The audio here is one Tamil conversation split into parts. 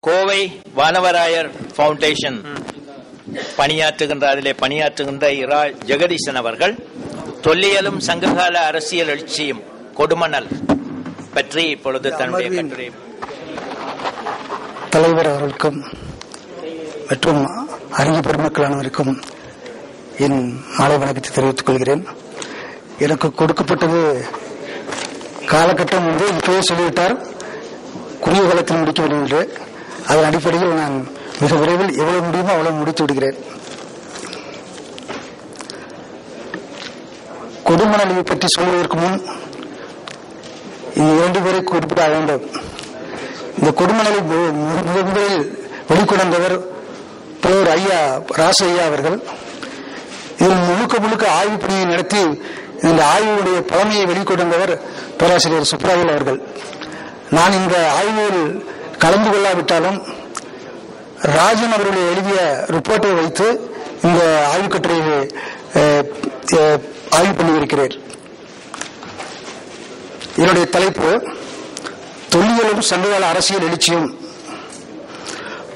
கோவை வானவராயர் ஃபவுண்டேஷன் பணியாற்றுகின்ற இரா ஜெகதீசன் அவர்கள் தொல்லியலும் சங்ககால அரசியல் எழுச்சியும் கொடுமணல் பற்றி இப்பொழுது தன்னுடைய கட்டுரை. தலைவர் அவர்களுக்கும் மற்றும் அறிஞர் பெருமக்கள் அனைவருக்கும் என் மாலை வணக்கத்தை தெரிவித்துக் கொள்கிறேன். எனக்கு கொடுக்கப்பட்டது காலகட்டம் இப்போவே சொல்லிவிட்டார், குறுகிய காலத்தில் முடிக்க வேண்டும் என்று. அதன் அடிப்படையில் நான் மிக விரைவில் எவ்வளவு முடியுமோ அவ்வளவு முடித்து விடுகிறேன். கொடுமணலை பற்றி சொல்வதற்கு முன் இந்த 2 பேரை குறிப்பிட வேண்டும். இந்த கொடுமணலை முதலில் வெளிக்கொணர்ந்தவர் புலவர் ஐயா ராசு ஐயா அவர்கள். இதில் முழுக்க ஆய்வு பணியை நடத்தி இந்த ஆய்வுடைய பழமையை வெளிக்கொணர்ந்தவர் பேராசிரியர் சுப்ராயல் அவர்கள். நான் இந்த ஆய்வில் கலந்து கொள்ளாவிட்டாலும் ராஜன் அவர்கள் எழுதிய ரிப்போர்ட்டை வைத்து இந்த ஆய்வுக் கட்டுரையை ஆய்வு பண்ணியிருக்கிறேன். இதனுடைய தலைப்பு தொல்லியலும் சங்ககால அரசியல் எழுச்சியும்.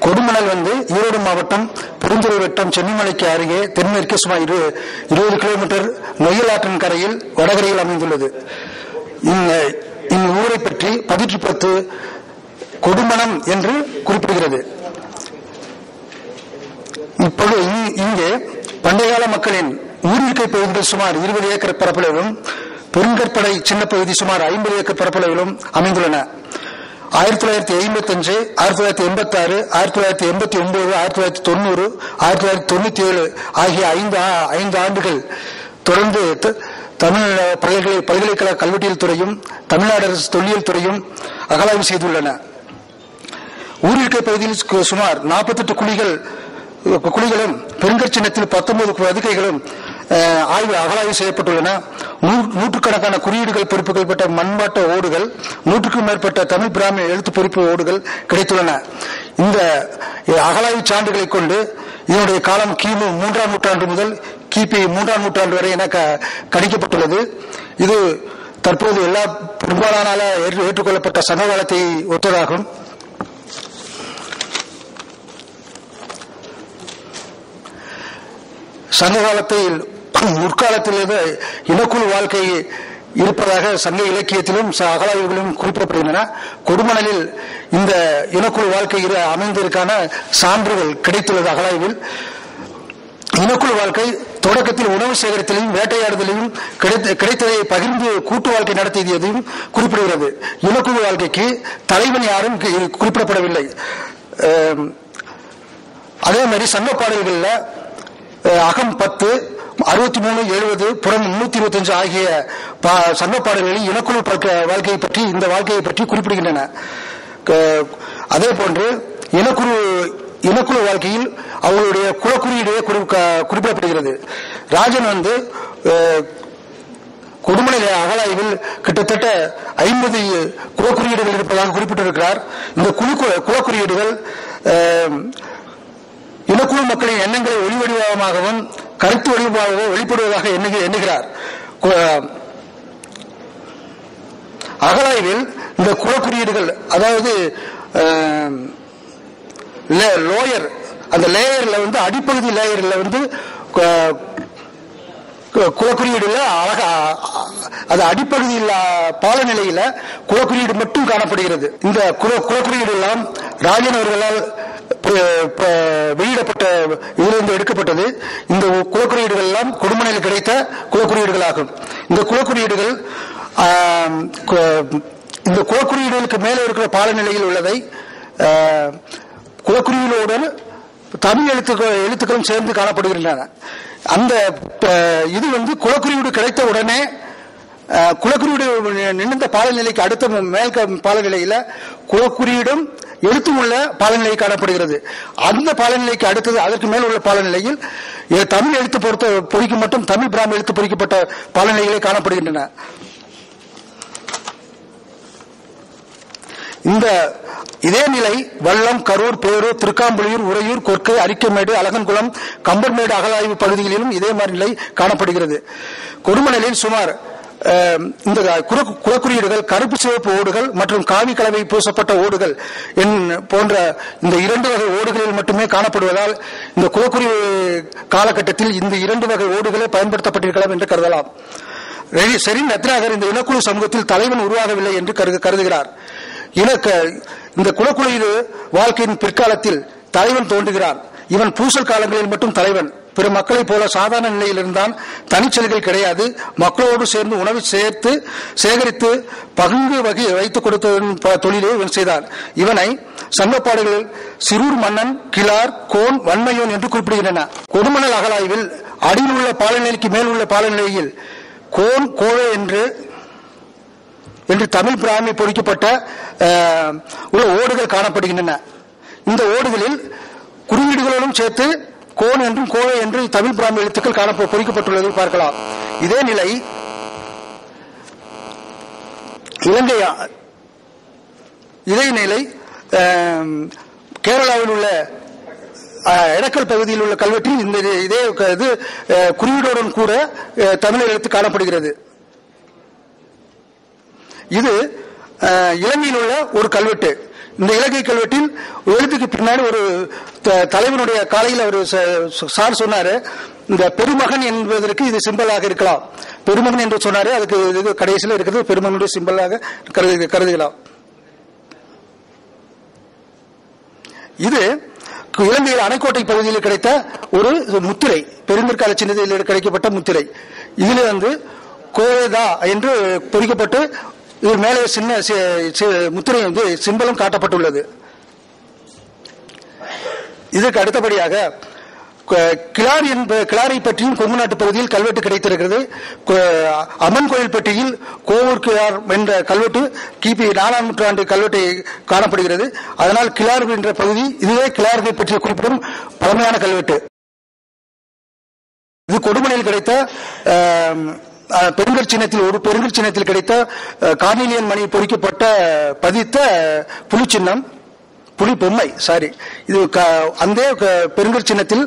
கொடுமணல் ஈரோடு மாவட்டம் பெருந்துறை வட்டம் சென்னிமலைக்கு அருகே தென்மேற்கே சுமார் 20 கிலோமீட்டர் நொய்யல் ஆற்றின் கரையில் வடகரையில் அமைந்துள்ளது. இந்த ஊரை பற்றி 1810 கொடுமணம் என்று குறிப்பிடுகிறது. இப்போது இங்கே பண்டைகால மக்களின் ஊரிருக்கை பகுதிகள் சுமார் 20 ஏக்கர் பரப்பளவிலும் பெருங்கற்படை சின்ன பகுதி சுமார் 50 ஏக்கர் பரப்பளவிலும் அமைந்துள்ளன. 1955, 1986, 1989, 1990, 1997 ஆகிய 5 ஆண்டுகள் தொடர்ந்து தமிழ் பல்கலைக்கழக கல்வெட்டியல் துறையும் தமிழ்நாடு அரசு தொல்லியல் துறையும் அகலாய்வு செய்துள்ளன. ஊரிருக்கை பகுதியில் சுமார் 48 குழிகளும் பெருங்கற்சின்னத்தில் 19 பதுக்கைகளும் அகலாய்வு செய்யப்பட்டுள்ளன. 100கணக்கான குறியீடுகள் பொறுப்புகள் பெற்ற மண்பாட்ட ஓடுகள், 100க்கும் மேற்பட்ட தமிழ் பிராமி எழுத்து பொறிப்பு ஓடுகள் கிடைத்துள்ளன. இந்த அகலாய்வு சான்றுகளை கொண்டு இதனுடைய காலம் கிமு 3ஆம் நூற்றாண்டு முதல் கிபி 3ஆம் நூற்றாண்டு வரை என கணிக்கப்பட்டுள்ளது. இது தற்போது எல்லா பெரும்பாலான ஏற்றுக்கொள்ளப்பட்ட சங்க காலத்தை ஒத்ததாகும். சங்க காலத்தில் முற்காலத்திலிருந்து இனக்குழு வாழ்க்கை இருப்பதாக சங்க இலக்கியத்திலும் அகலாய்வுகளிலும் குறிப்பிடப்படுகின்றன. கொடுமணலில் இந்த இனக்குழு வாழ்க்கை அமைந்ததற்கான சான்றுகள் கிடைத்துள்ளது. அகலாய்வில் இனக்குழு வாழ்க்கை தொடக்கத்தில் உணவு சேகரித்தலையும் வேட்டையாடுதலையும் கிடைத்ததை பகிர்ந்து கூட்டு வாழ்க்கை நடத்தியதையும் குறிப்பிடுகிறது. இனக்குழு வாழ்க்கைக்கு தலைவன் யாரும் குறிப்பிடப்படவில்லை. அதே மாதிரி சங்க பாடல்களில் அகம் 10, 63, 70, புறம் 325 ஆகிய சங்க பாடல்களில் இனக்குழு வாழ்க்கையை பற்றி இந்த வாழ்க்கையை பற்றி குறிப்பிடுகின்றன. அதே போன்று இனக்குழு வாழ்க்கையில் அவர்களுடைய குலக்குறியீடே குறிப்பிடப்படுகிறது. ராஜன் கொடுமணல் அகலாய்வில் கிட்டத்தட்ட 50 குலக்குறியீடுகள் இருப்பதாக குறிப்பிட்டிருக்கிறார். இந்த குலக்குறியீடுகள் இனக்குழு மக்களின் எண்ணங்களை ஒளி வடிவமாகவும் கருத்து வடிவமாகவும் வெளிப்படுவதாக எண்ணுகிறார். அகலாய்வில் இந்த குலக்குறியீடுகள், அதாவது லோயர், அந்த லேயர்ல அடிப்பகுதி லேயர்ல குலக்குறியீடுல அழகா அது அடிப்பகுதியில் பாலநிலையில குலக்குறியீடு மட்டும் காணப்படுகிறது. இந்த குலக்குறியீடு எல்லாம் ராஜன் அவர்களால் வெளியிடப்பட்ட இதிலிருந்து எடுக்கப்பட்டது. இந்த குலக்குறியீடுகள் எல்லாம் கொடுமணையில் கிடைத்த குலக்குறியீடுகள் ஆகும். இந்த குலக்குறியீடுகளுக்கு மேலே இருக்கிற பாலநிலையில் உள்ளதை குலக்குறியீடுடன் தமிழ் எழுத்துக்களும் சேர்ந்து காணப்படுகின்றன. அந்த இது குலக்குறியீடு கிடைத்த உடனே குலக்குறியீடு நின்ற பாலநிலைக்கு அடுத்த மேல் பாலநிலையில குலக்குறியீடும் எழுத்தும் உள்ள பாலநிலை காணப்படுகிறது. அந்த பாலநிலைக்கு அடுத்தது அதற்கு மேல் உள்ள பாலநிலையில் தமிழ் எழுத்து பொறிக்கு மட்டும் தமிழ் பிராமி எழுத்து பொறிக்கப்பட்ட பாலநிலைகளே காணப்படுகின்றன. இதே நிலை வல்லம், கரூர், பேரூர், திருக்காம்புலியூர், உறையூர், கொற்கை, அரிக்கமேடு, அழகன்குளம், கம்பர்மேடு அகலாய்வு பகுதிகளிலும் இதே மாதிரி நிலை காணப்படுகிறது. கொடுமணலில் சுமார் இந்த குலக்குறியீடுகள் கருப்பு சிவப்பு ஓடுகள் மற்றும் காவி கலவை பூசப்பட்ட ஓடுகள் போன்ற இந்த 2 வகை ஓடுகளில் மட்டுமே காணப்படுவதால் இந்த குலக்குறியீடு காலகட்டத்தில் இந்த 2 வகை ஓடுகளே பயன்படுத்தப்பட்டிருக்கலாம் என்று கருதலாம். செரின் ரத்னாகர் இந்த இனக்குழு சமூகத்தில் தலைவன் உருவாகவில்லை என்று கருதுகிறார். இந்த குலக்குறியீடு வாழ்க்கையின் பிற்காலத்தில் தலைவன் தோன்றுகிறான். இவன் பூசல் காலங்களில் மட்டும் தலைவன். பிற மக்களைப் போல சாதாரண நிலையில் இருந்தான். தனிச்சலுகள் கிடையாது. மக்களோடு சேர்ந்து உணவை சேகரித்து பங்கு வைத்துக் கொடுத்த தொழிலை இவன் செய்தான். இவனை சங்கப்பாடுகளில் சிறூர் மன்னன், கிளார், கோன், வன்மையோன் என்று குறிப்பிடுகின்றன. கொடுமணல் அகலாய்வில் அடியில் உள்ள பாலநிலைக்கு மேல் உள்ள பாலநிலையில் கோன், கோழை என்று தமிழ் பிராமி பொறிக்கப்பட்ட உள்ள ஓடுகள் காணப்படுகின்றன. இந்த ஓடுகளில் குறியீடுகளுடன் சேர்த்து கோன் என்றும் கோழை என்றும் தமிழ் பிராமி எழுத்துக்கள் பொறிக்கப்பட்டுள்ளதை பார்க்கலாம். இதே நிலை கேரளாவில் உள்ள எடக்கல் பகுதியில் உள்ள கல்வெட்டில் இதே குறியீடுடன் கூட தமிழ் எழுத்து காணப்படுகிறது. இது இலங்கையில் உள்ள ஒரு கல்வெட்டு. இந்த இலங்கை கல்வெட்டில் எழுத்துக்கு பின்னாடி ஒரு தலைவனுடைய காலையில் அவர் சார் சொன்னாரு, இந்த பெருமகன் என்பதற்கு இது சிம்பலாக இருக்கலாம். பெருமகன் என்று சொன்னாரு, அதுக்கு இது கடைசியில் இருக்கிறது பெருமகனுடைய சிம்பலாக கருதுகலாம். இது இலங்கையில் அணைக்கோட்டை பகுதியில் கிடைத்த ஒரு முத்திரை, பெருங்கற்கால சின்னத்தில் கிடைக்கப்பட்ட முத்திரை. இதில் கோதா என்று பொறிக்கப்பட்டு இது மேலே சின்ன முத்திரை சிம்பலும் காட்டப்பட்டுள்ளது. இதற்கு அடுத்தபடியாக கிளாரை பற்றியும் கொங்கு நாட்டு பகுதியில் கல்வெட்டு கிடைத்திருக்கிறது. அம்மன் கோயில் பற்றியில் கோவூர் கிளார் என்ற கல்வெட்டு கிபி 4ஆம் நூற்றாண்டு கல்வெட்டை காணப்படுகிறது. அதனால் கிளார் என்ற பகுதி இதுவே கிளாரை பற்றி குறிப்பிடும் பழமையான கல்வெட்டு. இது கொடுமனையில் கிடைத்த பெருங்கற் சின்னத்தில் ஒரு பெருங்கற் சின்னத்தில் கிடைத்த கார்னிலியன் மணி பொறிக்கப்பட்ட பதித்த புலி சின்னம், புலி பொம்மை. இது அந்த பெருங்கற் சின்னத்தில்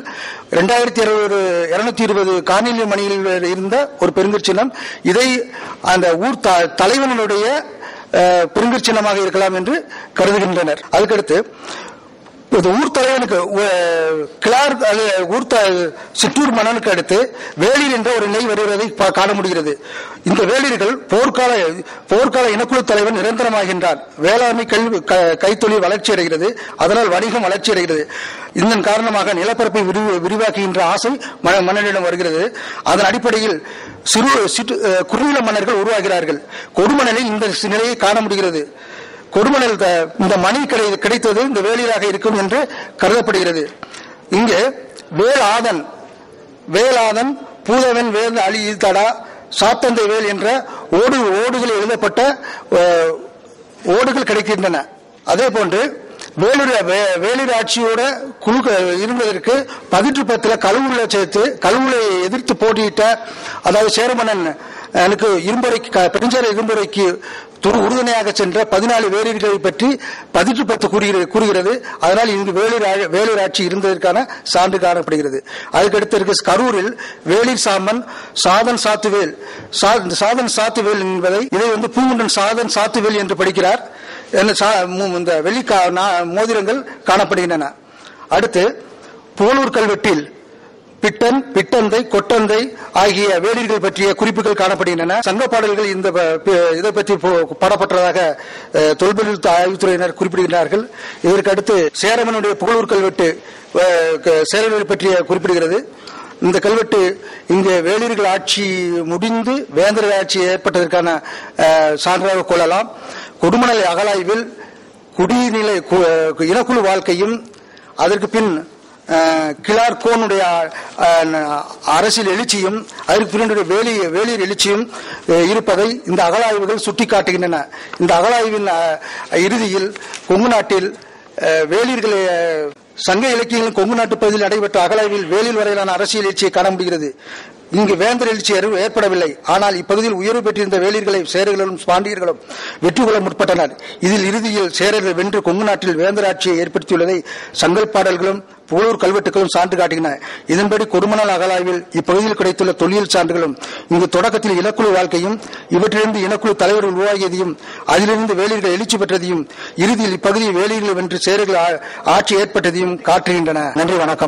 2220 கார்னிலியன் மணியில் இருந்த ஒரு பெருங்கற் சின்னம். இதை அந்த ஊர் தலைவனுடைய பெருங்கற் சின்னமாக இருக்கலாம் என்று கருதுகின்றனர். அதுக்கடுத்து ஊர் தலைவனுக்கு கிளார் ஊர் சிற்றூர் மன்னனுக்கு அடுத்து வேளிர் என்ற ஒரு நிலை வருவதை காண முடிகிறது. இந்த வேளிர்கள் போர்க்கால இனக்குழு தலைவன் நிரந்தரமாகின்றான். வேளாண்மை கைத்தொழில் வளர்ச்சி அடைகிறது. அதனால் வணிகம் வளர்ச்சி அடைகிறது. இதன் காரணமாக நிலப்பரப்பை விரிவாக்குகின்ற ஆசை மன்னனிடம் வருகிறது. அதன் அடிப்படையில் குறுநில மன்னர்கள் உருவாகிறார்கள். கொடுமணலில் இந்த நிலையை காண முடிகிறது. கொடுமணல் இந்த மணி கிடைத்தது இந்த வேளிராக இருக்கும் என்று கருதப்படுகிறது. இங்கே வேலாதன் பூதவன் வேல் அலி தடா சாத்தந்தை வேல் என்ற ஓடுகள் எழுதப்பட்ட ஓடுகள் கிடைக்கின்றன. அதே போன்று வேலூர் ஆட்சியோட குழு இருந்ததற்கு 1810 கழுவுள்ள சேர்த்து கழுவுளை எதிர்த்து போட்டியிட்ட, அதாவது சேரமன்னன் பெருஞ்சேர இரும்புரைக்கு உறுதுணையாக சென்ற 14 வேளிர்களை பற்றி 1810 கூறுகிறது. அதனால் இங்கு வேலூர் ஆட்சி இருந்ததற்கான சான்று காணப்படுகிறது. அதுக்கடுத்து கரூரில் வேளிர் சாமன் சாதன் சாத்துவேல் என்பதை இதை பூங்குன்றன் சாதன் சாத்துவேல் என்று படிக்கிறார். இந்த வெள்ளி மோதிரங்கள் காணப்படுகின்றன. அடுத்து புகழூர் கல்வெட்டில் பிட்டன், பிட்டந்தை, கொட்டந்தை ஆகிய வேளிர்கள் பற்றிய குறிப்புகள் காணப்படுகின்றன. சங்க பாடல்கள் இதை பற்றி பாடப்பட்டதாக தொல்பொருள் ஆய்வுத்துறையினர் குறிப்பிடுகிறார்கள். இதற்கு அடுத்து சேரமனுடைய புகழூர் கல்வெட்டு சேரவேல் பற்றிய குறிப்பிடுகிறது. இந்த கல்வெட்டு இங்கு வேளிர்கள் ஆட்சி முடிந்து வேந்தர் ஆட்சி ஏற்பட்டதற்கான சான்றாக கொள்ளலாம். கொடுமணல் அகலாய்வில் குடிநிலை இனக்குழு வாழ்க்கையும் அதற்கு பின் கிளார் கோனுடைய அரசியல் எழுச்சியும் அதற்கு பின்னுடைய வேளிர் எழுச்சியும் இருப்பதை இந்த அகலாய்வுகள் சுட்டிக்காட்டுகின்றன. இந்த அகலாய்வின் இறுதியில் கொங்கு நாட்டில் வேளிர்களை சங்க இலக்கியங்கள் கொங்கு நாட்டு பகுதியில் நடைபெற்ற அகலாய்வில் வேளிர் வரையிலான அரசியல் எழுச்சியை காண முடிகிறது. இங்கு வேந்தர் எழுச்சி ஏற்படவில்லை. ஆனால் இப்பகுதியில் உயர்வு பெற்றிருந்த வேளிர்களும் சேரர்களும் பாண்டியர்களும் வெற்றி கொள்ள முற்பட்டனர். இதில் இறுதியில் சேரர்கள் வென்று கொங்கு நாட்டில் வேந்தர் ஆட்சியை ஏற்படுத்தியுள்ளதை சங்கல் பாடல்களும் புகழூர் கல்வெட்டுகளும் சான்று காட்டுகின்றன. இதன்படி கொடுமணல் அகழாய்வில் இப்பகுதியில் கிடைத்துள்ள தொல்லியல் சான்றுகளும் இங்கு தொடக்கத்தில் இனக்குழு வாழ்க்கையும் இவற்றிலிருந்து இனக்குழு தலைவர் உருவாகியதையும் அதிலிருந்து வேளிர்கள் எழுச்சி பெற்றதையும் இறுதியில் இப்பகுதியில் வேளிர்கள் வென்று சேரர்கள் ஆட்சி ஏற்பட்டதையும் காட்டுகின்றன. நன்றி, வணக்கம்.